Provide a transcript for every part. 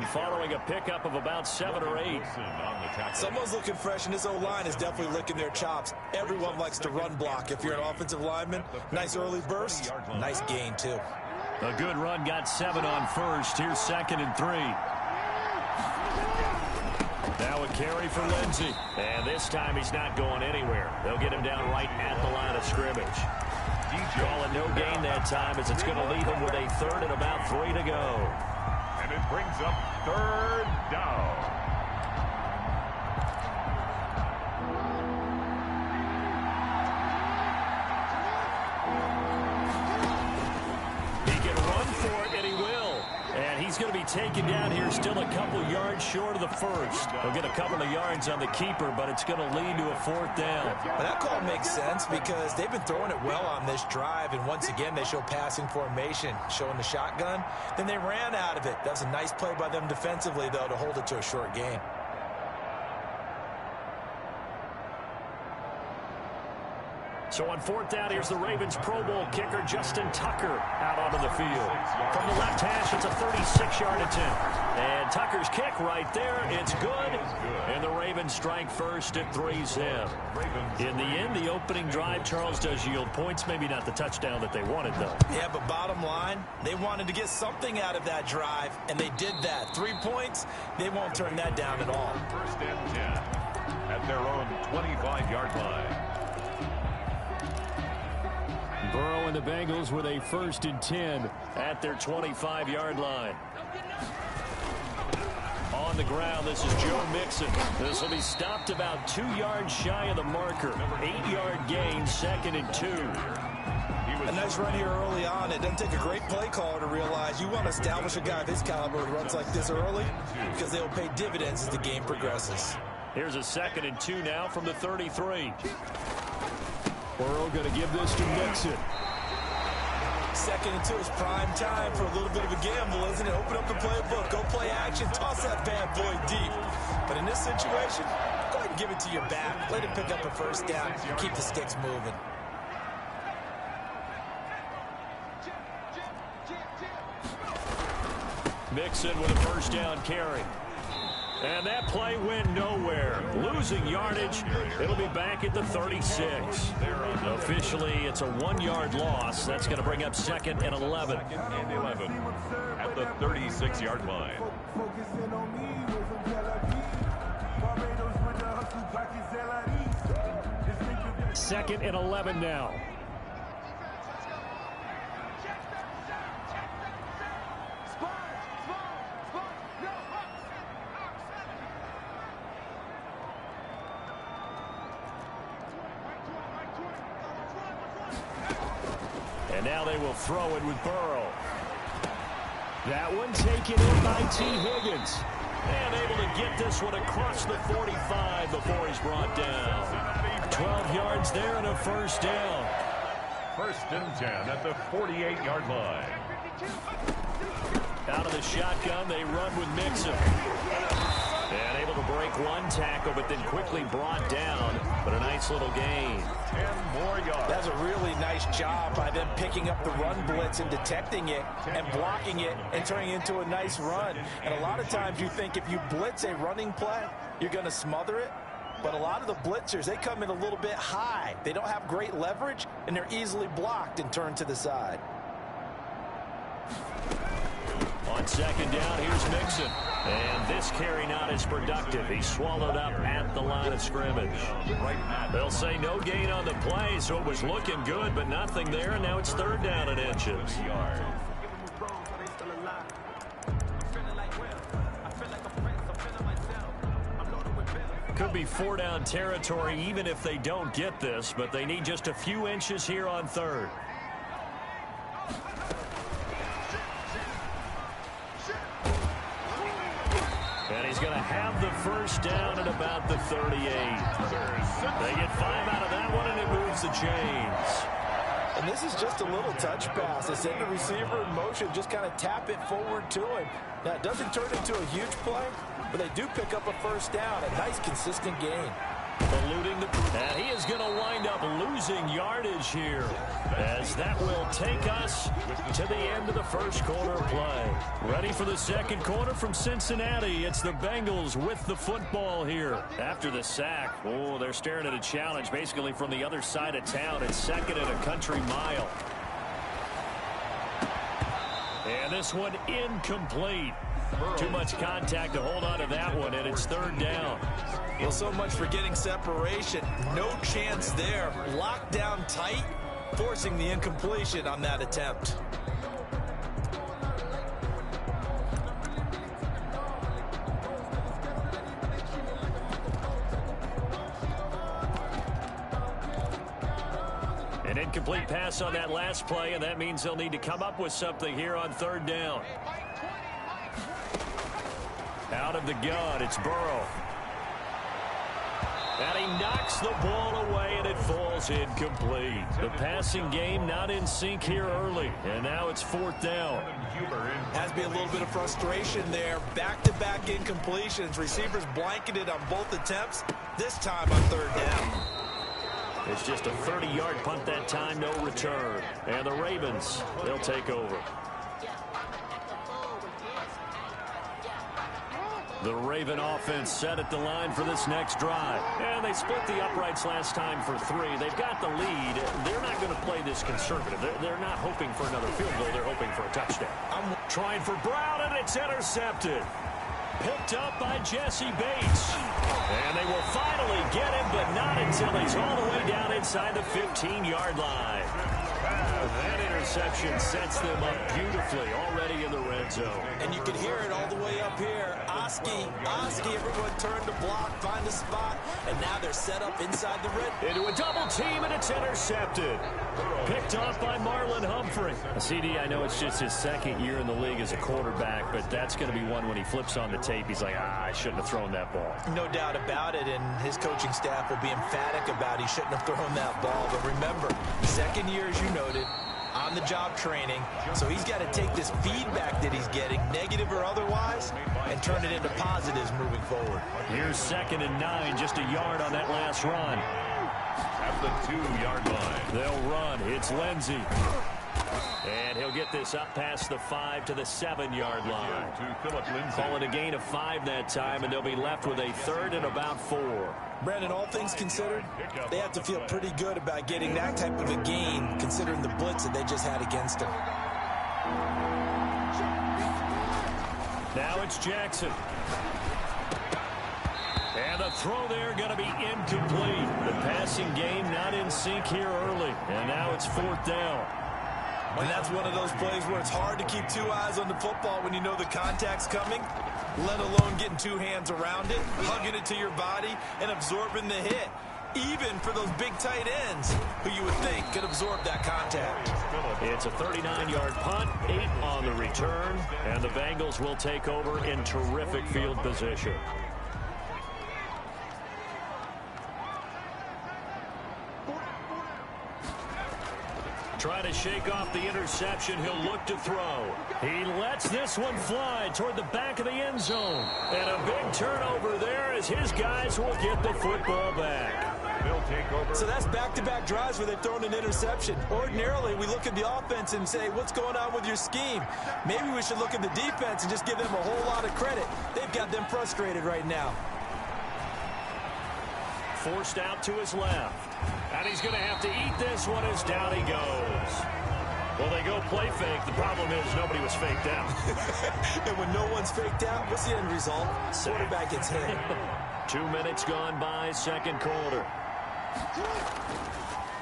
down following a pickup of about 7 or 8. Someone's looking fresh, and this O-line is definitely licking their chops. Everyone likes to run block. If you're an offensive lineman, nice early burst, nice gain, too. A good run got 7 on first. Here's 2nd and 3. Now a carry for Lindsey. And this time he's not going anywhere. They'll get him down right at the line of scrimmage. Call it no gain that time as it's going to leave him with a 3rd and about 3 to go. And it brings up 3rd down. He can run for it, and he will. And he's going to be taken down here still a couple yards short of the first. He'll get a couple of yards on the keeper, but it's going to lead to a 4th down. Well, that call makes sense because they've been throwing it well on this drive, and once again they show passing formation, showing the shotgun. Then they ran out of it. That was a nice play by them defensively, though, to hold it to a short gain. So on 4th down, here's the Ravens Pro Bowl kicker, Justin Tucker, out onto the field. From the left hash, it's a 36-yard attempt. And Tucker's kick right there, it's good. And the Ravens strike first at 3-zip. In the end, the opening drive, Charles, does yield points. Maybe not the touchdown that they wanted, though. Yeah, but bottom line, they wanted to get something out of that drive, and they did that. 3 points, they won't turn that down at all. 1st and 10 at their own 25-yard line. Burrow and the Bengals with a 1st and 10 at their 25-yard line. On the ground, this is Joe Mixon. This will be stopped about 2 yards shy of the marker. 8-yard gain, 2nd and 2. A nice run here early on. It doesn't take a great play caller to realize you want to establish a guy of his caliber who runs like this early because they'll pay dividends as the game progresses. Here's a 2nd and 2 now from the 33. Burrow going to give this to Mixon. 2nd and 2 is prime time for a little bit of a gamble, isn't it? Open up the playbook, go play action, toss that bad boy deep. But in this situation, go ahead and give it to your back. Let him pick up a 1st down, keep the sticks moving. Mixon with a 1st down carry. And that play went nowhere. Losing yardage. It'll be back at the 36. Officially, it's a 1-yard loss. That's going to bring up 2nd and 11. 2nd and 11 at the 36-yard line. Second and 11 now. And now they will throw it with Burrow. That one taken in by T. Higgins. And able to get this one across the 45 before he's brought down. 12 yards there and a 1st down. 1st and 10 at the 48-yard line. Out of the shotgun, they run with Mixon. And able to break one tackle, but then quickly brought down. But a nice little gain. 10 more yards. That's a really nice job by them picking up the run blitz and detecting it and blocking it and turning it into a nice run. And a lot of times you think if you blitz a running play, you're going to smother it. But a lot of the blitzers, they come in a little bit high. They don't have great leverage, and they're easily blocked and turned to the side. On 2nd down, here's Mixon. And this carry not as productive. He's swallowed up at the line of scrimmage. They'll say no gain on the play, so it was looking good, but nothing there, and now it's 3rd down and inches. Could be 4-down territory even if they don't get this, but they need just a few inches here on 3rd. And he's going to have the 1st down at about the 38. They get 5 out of that one, and it moves the chains. And this is just a little touch pass. They send the receiver in motion, just kind of tap it forward to him. Now, it doesn't turn into a huge play, but they do pick up a 1st down. A nice, consistent gain. Eluding the... And he is going to wind up losing yardage here, as that will take us to the end of the first quarter of play. Ready for the second quarter from Cincinnati. It's the Bengals with the football here. After the sack, oh, they're staring at a challenge basically from the other side of town. It's second and a country mile. And this one incomplete. Too much contact to hold on to that one, and it's third down. Well, so much for getting separation. No chance there. Locked down tight, forcing the incompletion on that attempt. An incomplete pass on that last play, and that means they'll need to come up with something here on third down. Out of the gun, it's Burrow. And he knocks the ball away, and it falls incomplete. The passing game not in sync here early, and now it's fourth down. Has to be a little bit of frustration there. Back-to-back incompletions. Receivers blanketed on both attempts, this time on third down. It's just a 30-yard punt that time, no return. And the Ravens, they'll take over. The Raven offense set at the line for this next drive. And they split the uprights last time for 3. They've got the lead. They're not going to play this conservative. They're not hoping for another field goal. They're hoping for a touchdown. I'm trying for Brown, and it's intercepted. Picked up by Jesse Bates. And they will finally get him, but not until he's all the way down inside the 15-yard line. That interception sets them up beautifully already in the red zone. And you can hear it all the way up here. Oski, everyone turned to block, find a spot, and now they're set up inside the red. Into a double team, and it's intercepted. Picked off by Marlon Humphrey. CD, I know it's just his second year in the league as a quarterback, but that's going to be one when he flips on the tape. He's like, I shouldn't have thrown that ball. No doubt about it, and his coaching staff will be emphatic about he shouldn't have thrown that ball. But remember, second year, as you noted, on-the-job training, so he's got to take this feedback that he's getting, negative or otherwise, and turn it into positives moving forward. Here's 2nd and 9, just a yard on that last run. At the 2-yard line. They'll run. It's Lindsey. And he'll get this up past the 5 to the 7-yard line. Call it a gain of 5 that time, and they'll be left with a 3rd and about 4. Brandon, all things considered, they have to feel pretty good about getting that type of a gain, considering the blitz that they just had against them. Now it's Jackson. And the throw there going to be incomplete. The passing game not in sync here early. And now it's 4th down. And that's one of those plays where it's hard to keep 2 eyes on the football when you know the contact's coming, let alone getting 2 hands around it, hugging it to your body, and absorbing the hit. Even for those big tight ends who you would think could absorb that contact. It's a 39-yard punt, 8 on the return, and the Bengals will take over in terrific field position. Trying to shake off the interception. He'll look to throw. He lets this one fly toward the back of the end zone. And a big turnover there as his guys will get the football back. So that's back-to-back drives where they've thrown an interception. Ordinarily, we look at the offense and say, what's going on with your scheme? Maybe we should look at the defense and just give them a whole lot of credit. They've got them frustrated right now. Forced out to his left. And he's going to have to eat this one as down he goes. Well, they go play fake. The problem is nobody was faked out. And when no one's faked out, what's the end result? Quarterback gets hit. 2 minutes gone by, second quarter.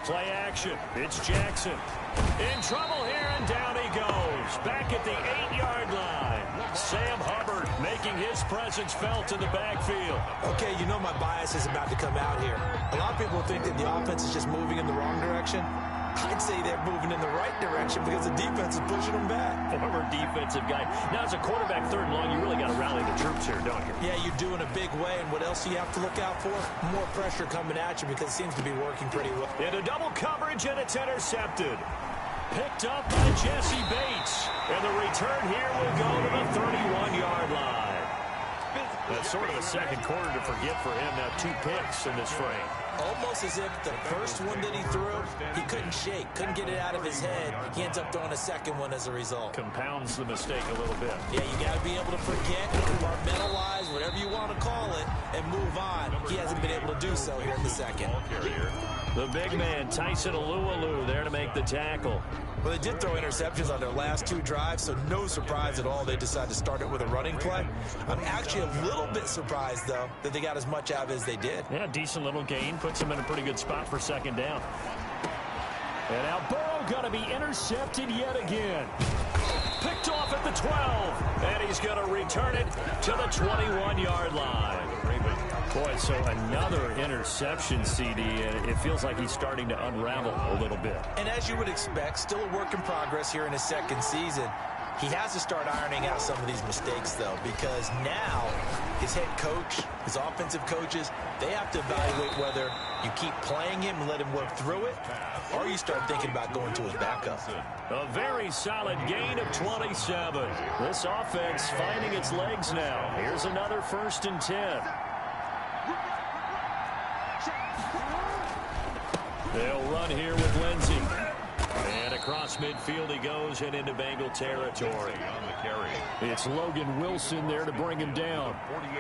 Play action. It's Jackson. In trouble here, and down he goes. Back at the 8-yard line. Sam Hubbard making his presence felt in the backfield. Okay, you know my bias is about to come out here. A lot of people think that the offense is just moving in the wrong direction. I'd say they're moving in the right direction because the defense is pushing them back. Former defensive guy. Now, as a quarterback, 3rd and long, you really got to rally the troops here, don't you? Yeah, you do in a big way. And what else do you have to look out for? More pressure coming at you because it seems to be working pretty well. Into double coverage, and it's intercepted. Picked up by Jesse Bates. And the return here will go to the 31-yard line. That's sort of a second quarter to forget for him. Now 2 picks in this frame. Almost as if the first one that he threw, he couldn't shake, couldn't get it out of his head. He ends up throwing a second one as a result. Compounds the mistake a little bit. Yeah, you got to be able to forget, compartmentalize, whatever you want to call it, and move on. He hasn't been able to do so here in the second. The big man, Tyson Alualu, there to make the tackle. Well, they did throw interceptions on their last 2 drives, so no surprise at all they decided to start it with a running play. I'm actually a little bit surprised, though, that they got as much out of it as they did. Yeah, decent little gain. Puts them in a pretty good spot for second down. And now Burrow going to be intercepted yet again. Picked off at the 12. And he's going to return it to the 21-yard line. Boy, so another interception, CD, and it feels like he's starting to unravel a little bit. And as you would expect, still a work in progress here in his second season. He has to start ironing out some of these mistakes, though, because now his head coach, his offensive coaches, they have to evaluate whether you keep playing him and let him work through it, or you start thinking about going to his backup. A very solid gain of 27. This offense finding its legs now. Here's another 1st and 10. They'll run here with Lindsey. And across midfield he goes and into Bengal territory. It's Logan Wilson there to bring him down.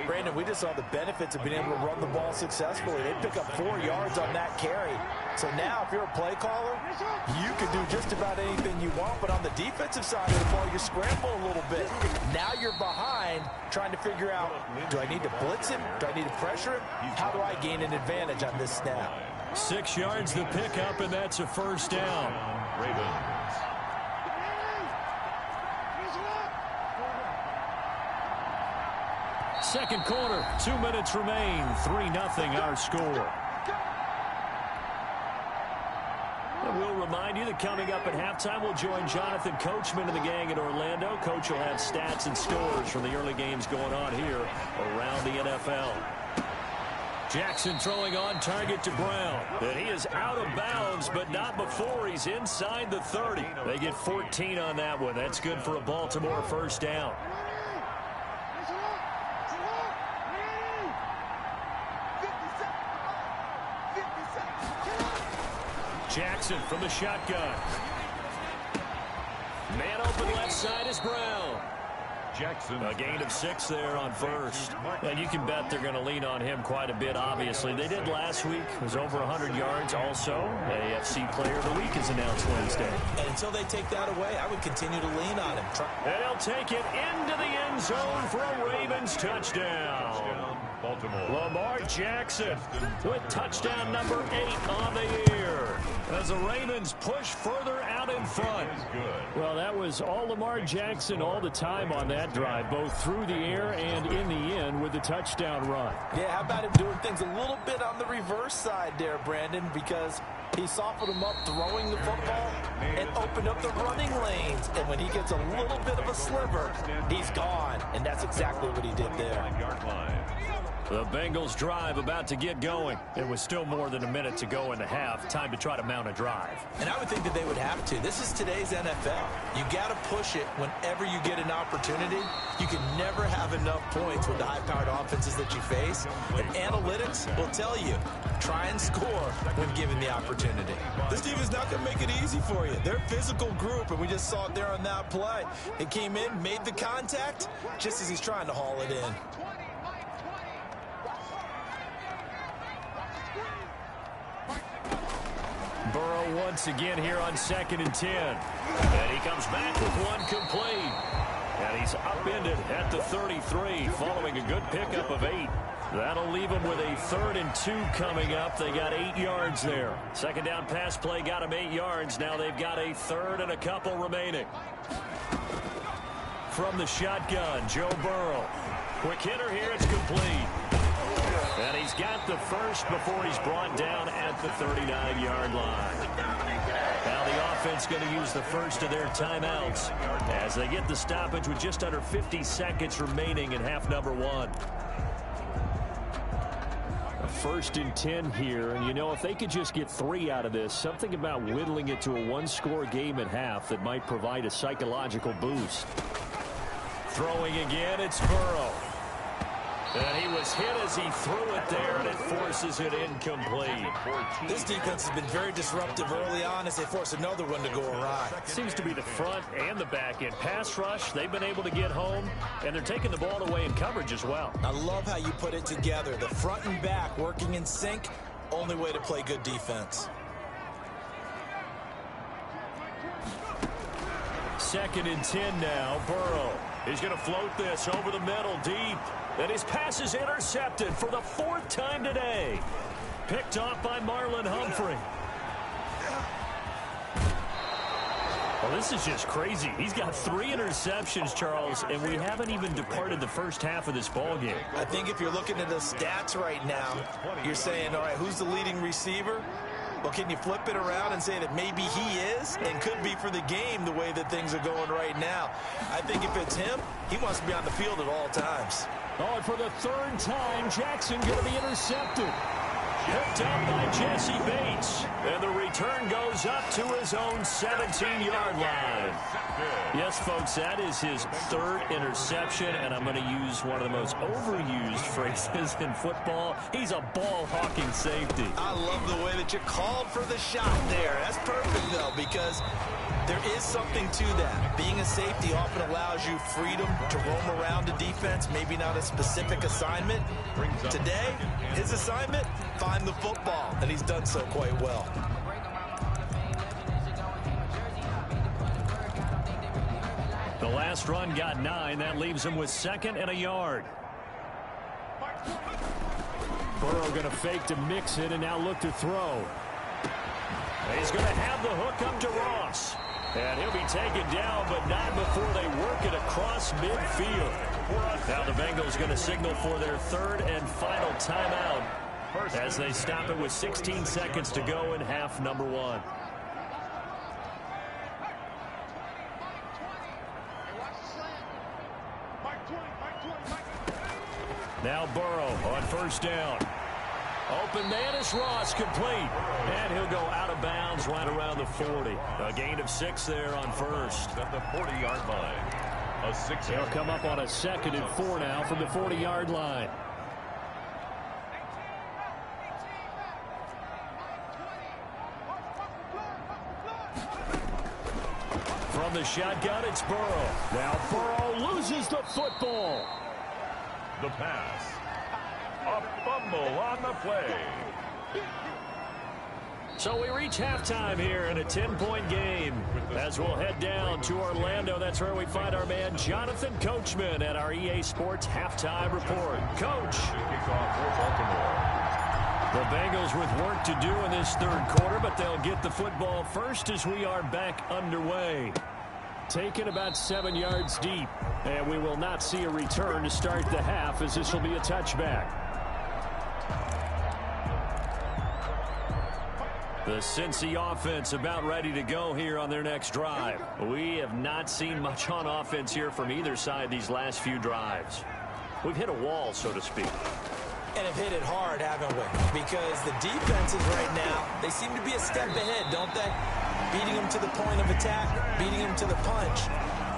Brandon, we just saw the benefits of being able to run the ball successfully. They pick up 4 yards on that carry. So now if you're a play caller, you can do just about anything you want. But on the defensive side of the ball, you scramble a little bit. Now you're behind trying to figure out, do I need to blitz him? Do I need to pressure him? How do I gain an advantage on this snap? 6 yards the pickup, and that's a 1st down. Ravens. Second quarter, 2 minutes remain. 3-0 our score. And we'll remind you that coming up at halftime, we'll join Jonathan Coachman and the gang in Orlando. Coach will have stats and scores from the early games going on here around the NFL. Jackson throwing on target to Brown. And he is out of bounds, but not before he's inside the 30. They get 14 on that one. That's good for a Baltimore 1st down. Jackson from the shotgun. Man open left side is Brown. Jackson. A gain of 6 there on 1st. And you can bet they're going to lean on him quite a bit, obviously. They did last week. It was over 100 yards also. AFC Player of the Week is announced Wednesday. And until they take that away, I would continue to lean on him. And he'll take it into the end zone for a Ravens touchdown. Baltimore. Lamar Jackson with touchdown number 8 on the year. As the Ravens push further out in front. Well, that was all Lamar Jackson all the time on that drive, both through the air and in the end with the touchdown run. Yeah, how about him doing things a little bit on the reverse side there, Brandon, because he softened him up throwing the football and opened up the running lanes. And when he gets a little bit of a sliver, he's gone. And that's exactly what he did there. The Bengals drive about to get going. It was still more than a minute to go in the half. Time to try to mount a drive. And I would think that they would have to. This is today's NFL. You got to push it whenever you get an opportunity. You can never have enough points with the high-powered offenses that you face. And analytics will tell you, try and score when given the opportunity. This team is not going to make it easy for you. They're a physical group, and we just saw it there on that play. It came in, made the contact, just as he's trying to haul it in. Burrow once again here on 2nd and 10. And he comes back with one complete. And he's upended at the 33 following a good pickup of 8. That'll leave him with a 3rd and 2 coming up. They got 8 yards there. Second down pass play got him 8 yards. Now they've got a 3rd and a couple remaining. From the shotgun, Joe Burrow. Quick hitter here, it's complete. And he's got the first before he's brought down at the 39-yard line. Now the offense going to use the first of their timeouts as they get the stoppage with just under 50 seconds remaining in half number 1. A 1st and 10 here, and you know, if they could just get 3 out of this, something about whittling it to a 1-score game at half that might provide a psychological boost. Throwing again, it's Burrow. And he was hit as he threw it there, and it forces it incomplete. This defense has been very disruptive early on as they force another one to go awry. Seems to be the front and the back end. Pass rush, they've been able to get home, and they're taking the ball away in coverage as well. I love how you put it together. The front and back working in sync, only way to play good defense. 2nd and 10 now. Burrow. He's going to float this over the middle deep. And his pass is intercepted for the 4th time today. Picked off by Marlon Humphrey. Well, this is just crazy. He's got 3 interceptions, Charles, and we haven't even departed the first half of this ball game. I think if you're looking at the stats right now, you're saying, all right, who's the leading receiver? Well, can you flip it around and say that maybe he is and could be for the game the way that things are going right now? I think if it's him, he wants to be on the field at all times. Oh, and for the 3rd time, Jackson going to be intercepted. Picked up by Jesse Bates. And the return goes up to his own 17-yard line. Yes, folks, that is his 3rd interception, and I'm going to use one of the most overused phrases in football. He's a ball-hawking safety. I love the way that you called for the shot there. That's perfect, though, because there is something to that. Being a safety often allows you freedom to roam around a defense, maybe not a specific assignment. Today, his assignment, find the football, and he's done so quite well. The last run got 9. That leaves him with 2nd and a yard. Burrow going to fake to mix it and now look to throw. He's going to have the hook up to Ross. And he'll be taken down, but not before they work it across midfield. Now the Bengals going to signal for their 3rd and final timeout as they stop it with 16 seconds to go in half number 1. Now Burrow on 1st down. Open man is Ross, complete. And he'll go out of bounds right around the 40. A gain of 6 there on 1st. At the 40-yard line. A 6. They'll come up on a 2nd and 4 now from the 40-yard line. From the shotgun, it's Burrow. Now Burrow loses the football. The pass. A fumble on the play. So we reach halftime here in a 10-point game. As we'll head down to Orlando, that's where we find our man Jonathan Coachman at our EA Sports Halftime Report. Coach. Kickoff for Baltimore. The Bengals with work to do in this 3rd quarter, but they'll get the football first as we are back underway. Taken about 7 yards deep, and we will not see a return to start the half as this will be a touchback. The Cincy offense about ready to go here on their next drive. We have not seen much on offense here from either side these last few drives. We've hit a wall, so to speak. And have hit it hard, haven't we? Because the defenses right now, they seem to be a step ahead, don't they? Beating them to the point of attack, beating them to the punch.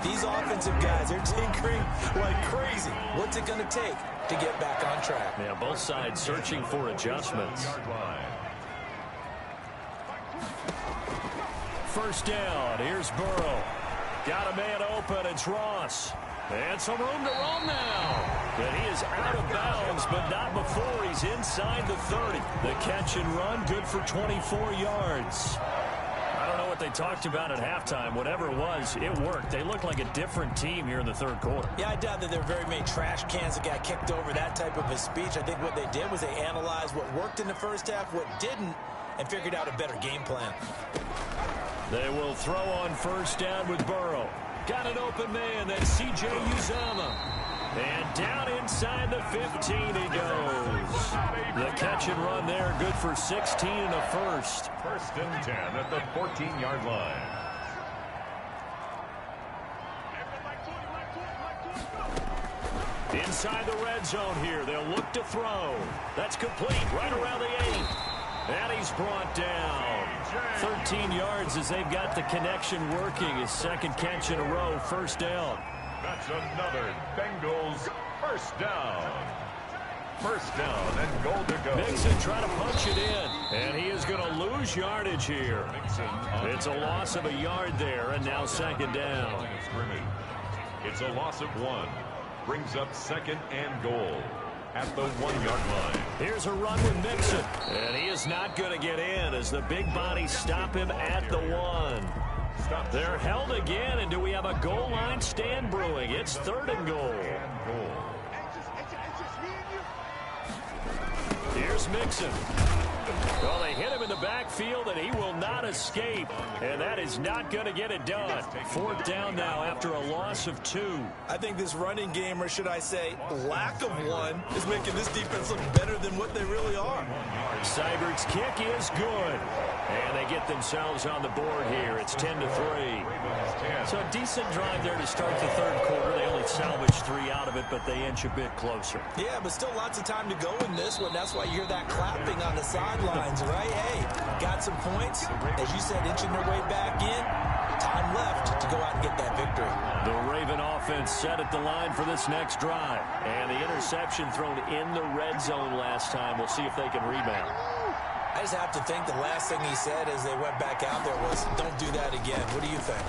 These offensive guys are tinkering like crazy. What's it going to take to get back on track? Yeah, both sides searching for adjustments. 1st down. Here's Burrow. Got a man open. It's Ross. And some room to roam now. And he is out of bounds, but not before he's inside the 30. The catch and run, good for 24 yards. I don't know what they talked about at halftime. Whatever it was, it worked. They look like a different team here in the 3rd quarter. Yeah, I doubt that there are very many trash cans that got kicked over, that type of a speech. I think what they did was they analyzed what worked in the first half, what didn't, and figured out a better game plan. They will throw on 1st down with Burrow. Got an open man. That's C.J. Uzomah. And down inside the 15 he goes. The catch and run there, good for 16 and a 1st. 1st and 10 at the 14-yard line. Inside the red zone here. They'll look to throw. That's complete right around the 8. And he's brought down. 13 yards as they've got the connection working. His 2nd catch in a row, 1st down. That's another Bengals 1st down. First down and goal to go. Mixon trying to punch it in, and he is going to lose yardage here. It's a loss of a yard there, and now second down. It's a loss of 1. Brings up second and goal at the 1-yard line. Here's a run with Mixon, and he is not going to get in as the big bodies stop him at the 1. They're held again, and do we have a goal line stand brewing? It's third and goal. Here's Mixon. Well, they hit him in the backfield, and he will not escape. And that is not going to get it done. Fourth down now after a loss of 2. I think this running game, or should I say lack of one, is making this defense look better than what they really are. Seibert's kick is good. And they get themselves on the board here. It's 10-3. So a decent drive there to start the third quarter. They only salvaged 3 out of it, but they inch a bit closer. Yeah, but still lots of time to go in this one. That's why you hear that clapping on the sidelines, right? Hey, got some points. As you said, inching their way back in. Time left to go out and get that victory. The Raven offense set at the line for this next drive. And the interception thrown in the red zone last time. We'll see if they can rebound. I just have to think the last thing he said as they went back out there was, don't do that again. What do you think?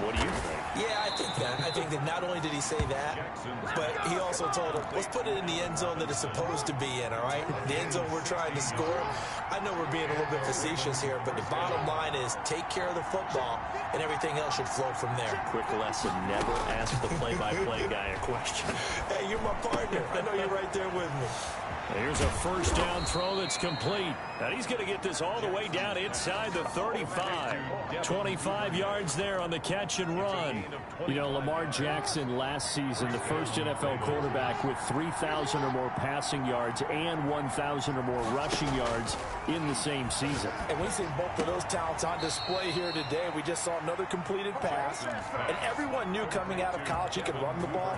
What do you think? Yeah, I think that. I think that not only did he say that, but he also told him, let's put it in the end zone that it's supposed to be in, all right? The end zone we're trying to score. I know we're being a little bit facetious here, but the bottom line is take care of the football, and everything else should flow from there. Quick lesson, never ask the play-by-play guy a question. Hey, you're my partner. I know you're right there with me. Here's a first down throw that's complete. And he's going to get this all the way down inside the 35. 25 yards there on the catch and run. You know, Lamar Jackson last season, the first NFL quarterback with 3,000 or more passing yards and 1,000 or more rushing yards in the same season. And we've seen both of those talents on display here today. We just saw another completed pass. And everyone knew coming out of college he could run the ball.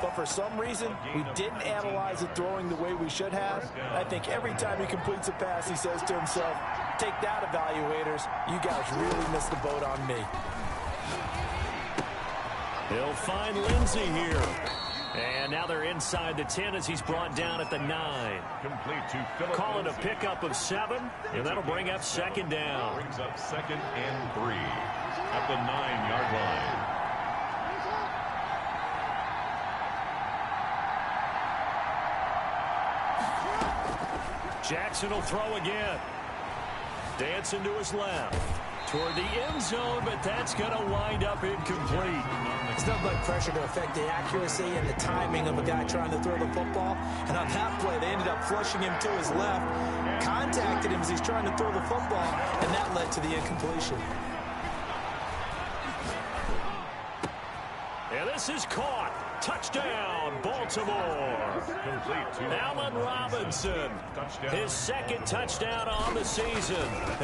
But for some reason, we didn't analyze it throwing the way we should have. I think every time he completes a pass, he says to himself, take that, evaluators. You guys really missed the boat on me. He'll find Lindsey here. And now they're inside the 10 as he's brought down at the 9. Complete to Philip. Calling a pickup of 7, and that'll bring up second down. Brings up second and 3 at the 9-yard line. Jackson will throw again. Dancing to his left. Toward the end zone, but that's going to wind up incomplete. It's not like pressure to affect the accuracy and the timing of a guy trying to throw the football. And on that play, they ended up flushing him to his left, contacted him as he's trying to throw the football, and that led to the incompletion. And this is caught. Touchdown, Baltimore. Allen Robinson, his second touchdown on the season.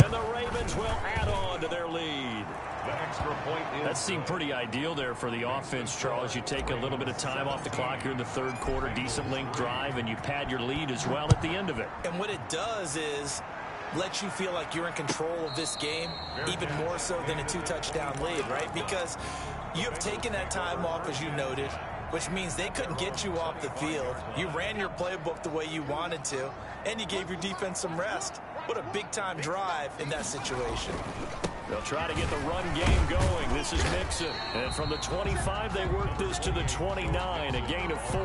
And the Ravens will add on to their lead. The extra point is... That seemed pretty ideal there for the offense, Charles. You take a little bit of time off the clock here in the third quarter, decent length drive, and you pad your lead as well at the end of it. And what it does is let you feel like you're in control of this game, even more so than a 2-touchdown lead, right? Because you have taken that time off, as you noted, which means they couldn't get you off the field. You ran your playbook the way you wanted to, and you gave your defense some rest. What a big-time drive in that situation. They'll try to get the run game going. This is Mixon. And from the 25, they work this to the 29, a gain of 4.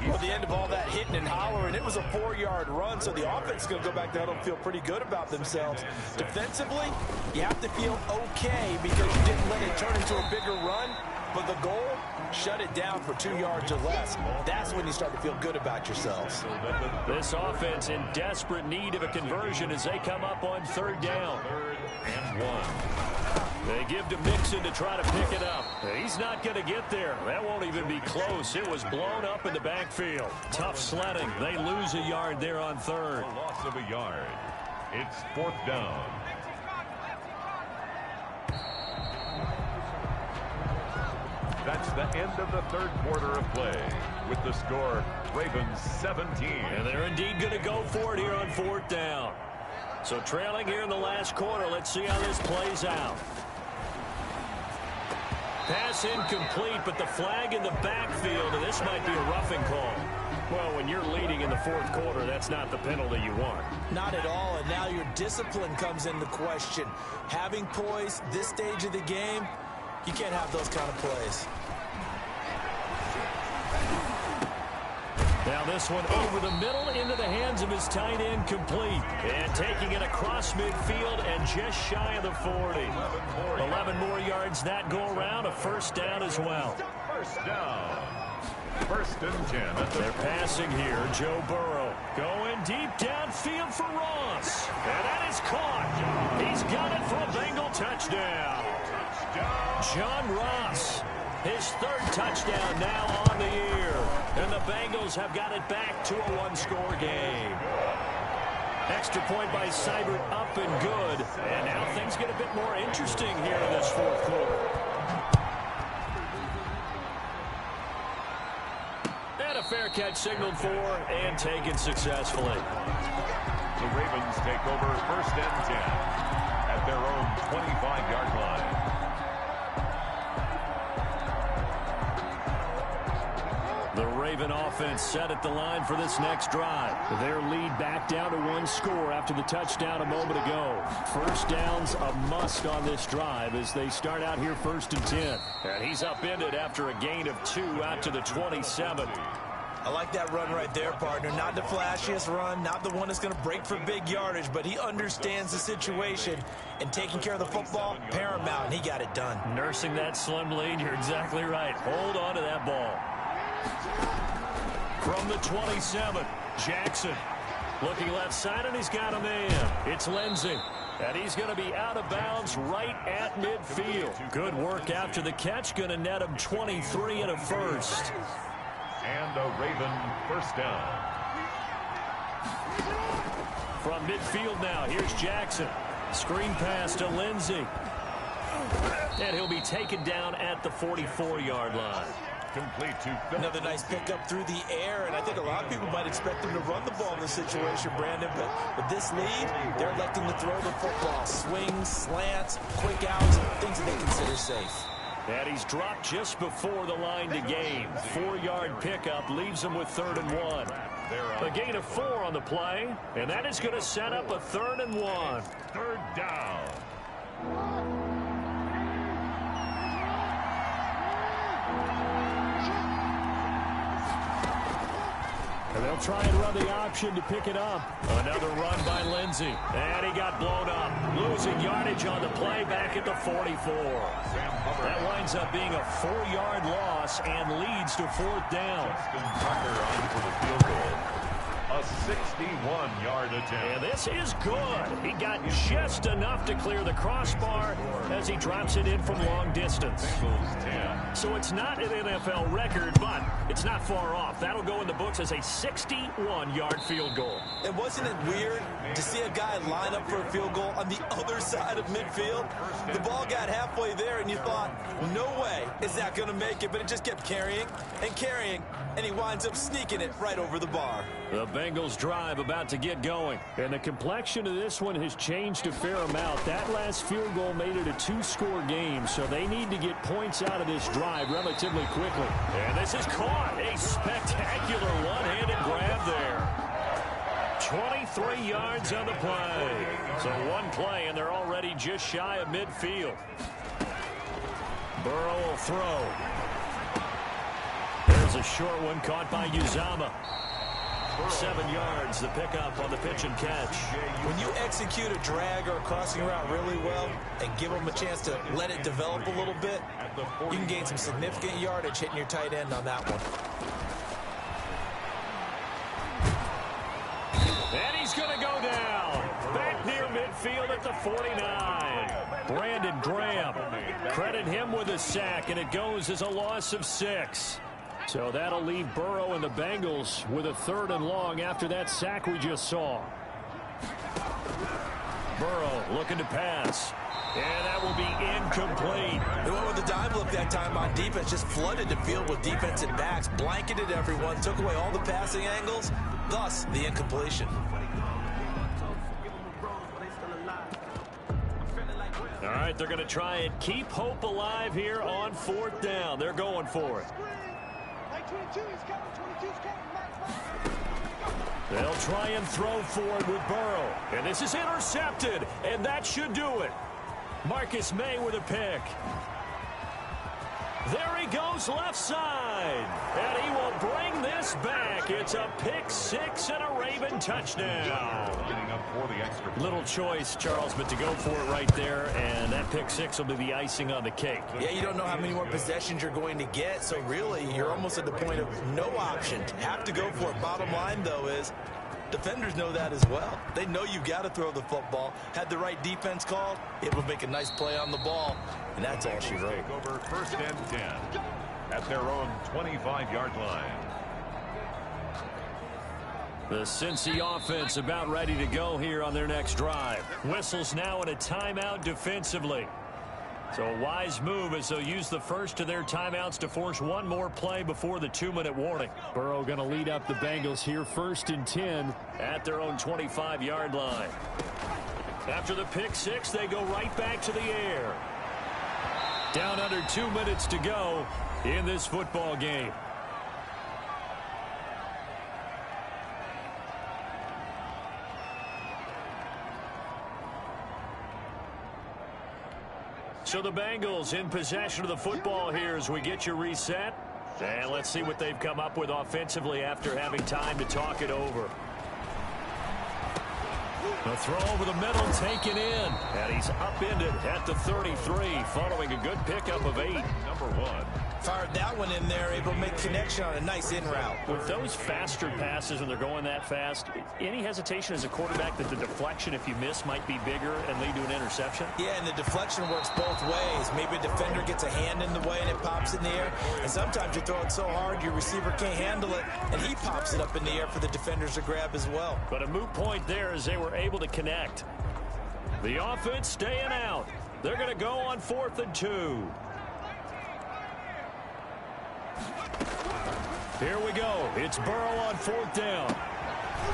Well, the end of all that hitting and hollering, it was a 4-yard run, so the offense is going to go back down and feel pretty good about themselves. Defensively, you have to feel okay because you didn't let it turn into a bigger run, but the goal, shut it down for 2 yards or less. That's when you start to feel good about yourselves. This offense in desperate need of a conversion as they come up on third down. 3rd and 1. They give to Mixon to try to pick it up. He's not going to get there. That won't even be close. It was blown up in the backfield. Tough sledding. They lose a yard there on third. A loss of a yard. It's 4th down. That's the end of the third quarter of play. With the score, Ravens 17. And they're indeed going to go for it here on 4th down. So trailing here in the last quarter. Let's see how this plays out. Pass incomplete, but the flag in the backfield, and this might be a roughing call. Well, when you're leading in the fourth quarter, that's not the penalty you want. Not at all, and now your discipline comes into question. Having poise this stage of the game, you can't have those kind of plays. Now this one over the middle into the hands of his tight end, complete. And taking it across midfield and just shy of the 40. 11 more yards that go around, a first down as well. First down. First and 10. They're passing here. Joe Burrow going deep downfield for Ross. And that is caught. He's got it for a Bengal touchdown. John Ross, his third touchdown now on the year. And the Bengals have got it back to a one-score game. Extra point by Seibert, up and good. And now things get a bit more interesting here in this fourth quarter. And a fair catch signaled for and taken successfully. The Ravens take over first and 10 at their own 25-yard line. The Raven offense set at the line for this next drive. Their lead back down to one score after the touchdown a moment ago. First down's a must on this drive as they start out here first and 10. And he's upended after a gain of 2 out to the 27. I like that run right there, partner. Not the flashiest run, not the one that's going to break for big yardage, but he understands the situation, and taking care of the football, paramount, and he got it done. Nursing that slim lead, you're exactly right. Hold on to that ball. From the 27, Jackson looking left side, and he's got a man. It's Lindsey, and he's going to be out of bounds right at midfield. Good work after the catch, going to net him 23 and a first. And a Raven first down. From midfield now, here's Jackson. Screen pass to Lindsey. And he'll be taken down at the 44-yard line. Complete to another nice pickup through the air, and I think a lot of people might expect him to run the ball in this situation, Brandon, but with this lead, they're electing to throw the football. Swings, slants, quick outs, things that they consider safe. And he's dropped just before the line to gain. 4-yard pickup leaves him with 3rd and 1. A gain of 4 on the play, and that is going to set up a 3rd and 1. Third down. And they'll try and run the option to pick it up. Another run by Lindsey. And he got blown up. Losing yardage on the play back at the 44. That winds up being a 4-yard loss and leads to 4th down. Justin Tucker on for the field goal. A 61-yard attempt. And this is good. He got just enough to clear the crossbar as he drops it in from long distance. Bengals 10. So it's not an NFL record, but it's not far off. That'll go in the books as a 61-yard field goal. And wasn't it weird to see a guy line up for a field goal on the other side of midfield? The ball got halfway there, and you thought, no way is that going to make it, but it just kept carrying, and he winds up sneaking it right over the bar. The Bengals drive about to get going, and the complexion of this one has changed a fair amount. That last field goal made it a 2-score game, so they need to get points out of this drive relatively quickly. And this is caught. A spectacular one-handed grab there. 23 yards on the play. So one play, and they're already just shy of midfield. Burrow will throw. There's a short one caught by Uzama. 7 yards, the pickup on the pitch and catch. When you execute a drag or a crossing route really well and give them a chance to let it develop a little bit, you can gain some significant yardage hitting your tight end on that one. And he's going to go down. Back near midfield at the 49. Brandon Graham. Credit him with a sack, and it goes as a loss of 6. So that'll leave Burrow and the Bengals with a 3rd and long after that sack we just saw. Burrow looking to pass. And that will be incomplete. They went with the dime look that time on defense, just flooded the field with defensive backs, blanketed everyone, took away all the passing angles, thus the incompletion. All right, they're going to try and keep hope alive here on 4th down. They're going for it. They'll try and throw for it with Burrow. And this is intercepted, and that should do it. Marcus May with a pick. There he goes left side. And he will bring this back. It's a pick six and a Raven touchdown. Little choice, Charles, but to go for it right there. And that pick six will be the icing on the cake. Yeah, you don't know how many more possessions you're going to get. So really, you're almost at the point of no option. Have to go for it. Bottom line, though, is defenders know that as well. They know you've got to throw the football. Had the right defense called, it will make a nice play on the ball. And that's all she wrote. Take over 1st and 10 at their own 25-yard line. The Cincy offense about ready to go here on their next drive. Whistles now in a timeout defensively. So a wise move as they'll use the first of their timeouts to force one more play before the 2-minute warning. Burrow going to lead up the Bengals here 1st and 10 at their own 25-yard line. After the pick six, they go right back to the air. Down under 2 minutes to go in this football game. So the Bengals in possession of the football here as we get you reset. And let's see what they've come up with offensively after having time to talk it over. The throw over the middle taken in. And he's upended at the 33 following a good pickup of 8. Number 1. Fired that one in there, able to make connection on a nice in route. With those faster passes and they're going that fast, any hesitation as a quarterback that the deflection, if you miss, might be bigger and lead to an interception? Yeah, and the deflection works both ways. Maybe a defender gets a hand in the way and it pops in the air. And sometimes you throw it so hard your receiver can't handle it, and he pops it up in the air for the defenders to grab as well. But a moot point there as they were able to connect. The offense staying out. They're going to go on 4th and 2. Here we go. It's Burrow on 4th down.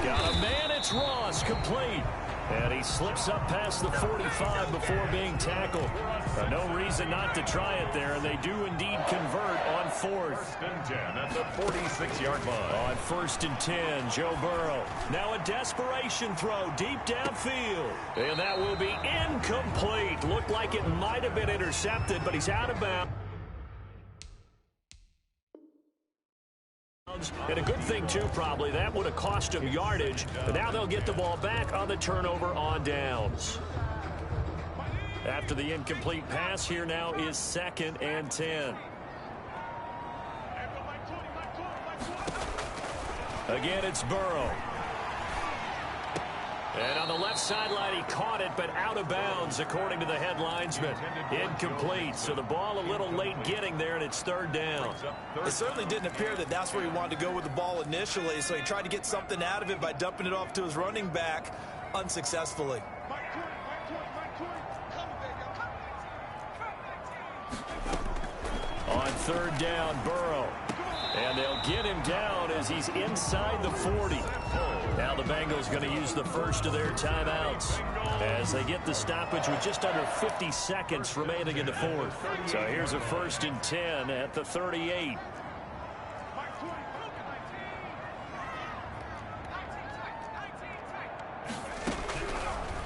Got a man. It's Ross, complete. And he slips up past the 45 before being tackled. No reason not to try it there, and they do indeed convert on 4th. 1st and 10 at the 46-yard line. On 1st and 10, Joe Burrow. Now a desperation throw deep downfield. And that will be incomplete. Looked like it might have been intercepted, but he's out of bounds. And a good thing, too, probably. That would have cost him yardage. But now they'll get the ball back on the turnover on downs. After the incomplete pass, here now is 2nd and 10. Again, it's Burrow. And on the left sideline, he caught it, but out of bounds, according to the head linesman. Incomplete, so the ball a little late getting there, and it's 3rd down. It certainly didn't appear that that's where he wanted to go with the ball initially, so he tried to get something out of it by dumping it off to his running back unsuccessfully. On 3rd down, Burrow. And they'll get him down as he's inside the 40. Now the Bengals going to use the first of their timeouts as they get the stoppage with just under 50 seconds remaining in the 4th. So here's a 1st and 10 at the 38.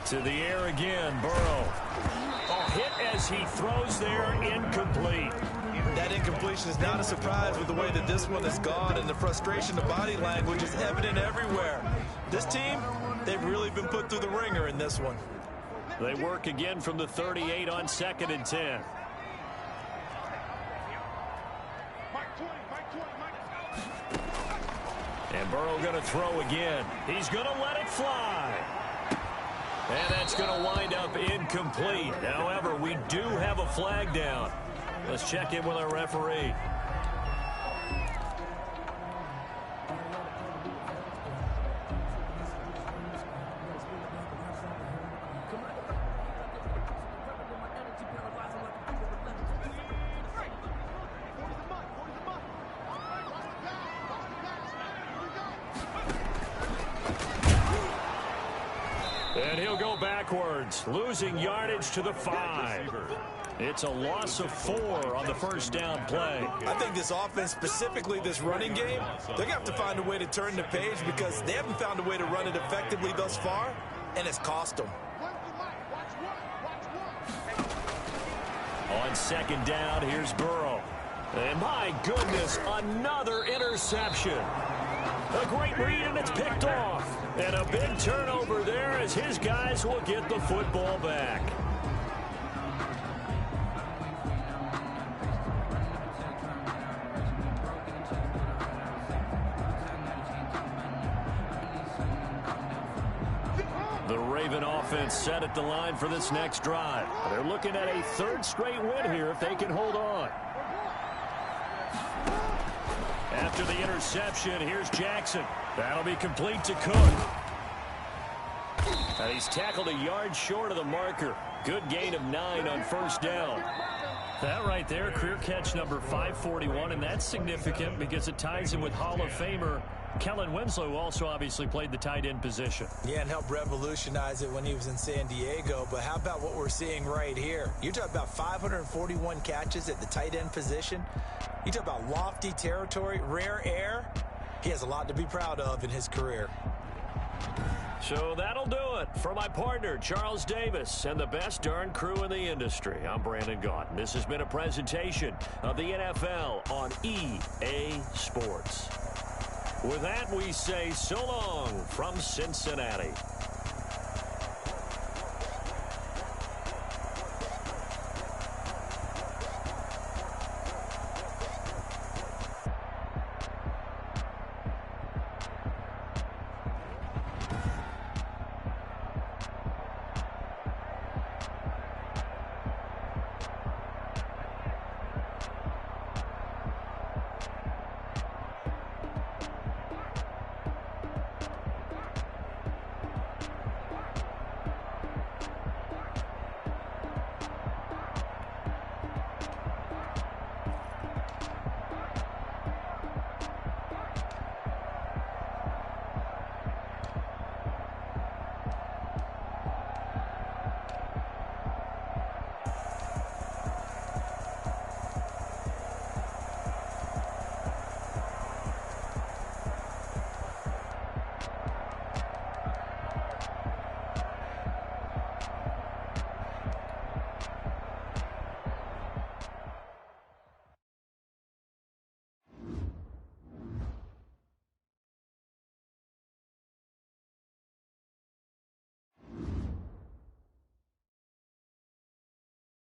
To the air again, Burrow. Oh, hit as he throws there, incomplete. That incompletion is not a surprise with the way that this one has gone, and the frustration, the body language is evident everywhere. This team, they've really been put through the ringer in this one. They work again from the 38 on 2nd and 10. And Burrow going to throw again. He's going to let it fly. And that's going to wind up incomplete. However, we do have a flag down. Let's check in with our referee. And he'll go backwards, losing yardage to the 5. It's a loss of 4 on the first down play. I think this offense, specifically this running game, they're going to have to find a way to turn the page because they haven't found a way to run it effectively thus far, and it's cost them. On second down, here's Burrow. And my goodness, another interception. A great read, and it's picked off. And a big turnover there as his guys will get the football back. The Raven offense set at the line for this next drive. They're looking at a third straight win here if they can hold on. After the interception, here's Jackson. That'll be complete to Cook. And he's tackled a yard short of the marker. Good gain of 9 on first down. That right there, career catch number 541, and that's significant because it ties him with Hall of Famer Kellen Winslow, who also obviously played the tight end position. Yeah, and helped revolutionize it when he was in San Diego. But how about what we're seeing right here? You're talking about 541 catches at the tight end position. You talk about lofty territory, rare air. He has a lot to be proud of in his career. So that'll do it for my partner, Charles Davis, and the best darn crew in the industry. I'm Brandon Gaudin. This has been a presentation of the NFL on EA Sports. With that, we say so long from Cincinnati.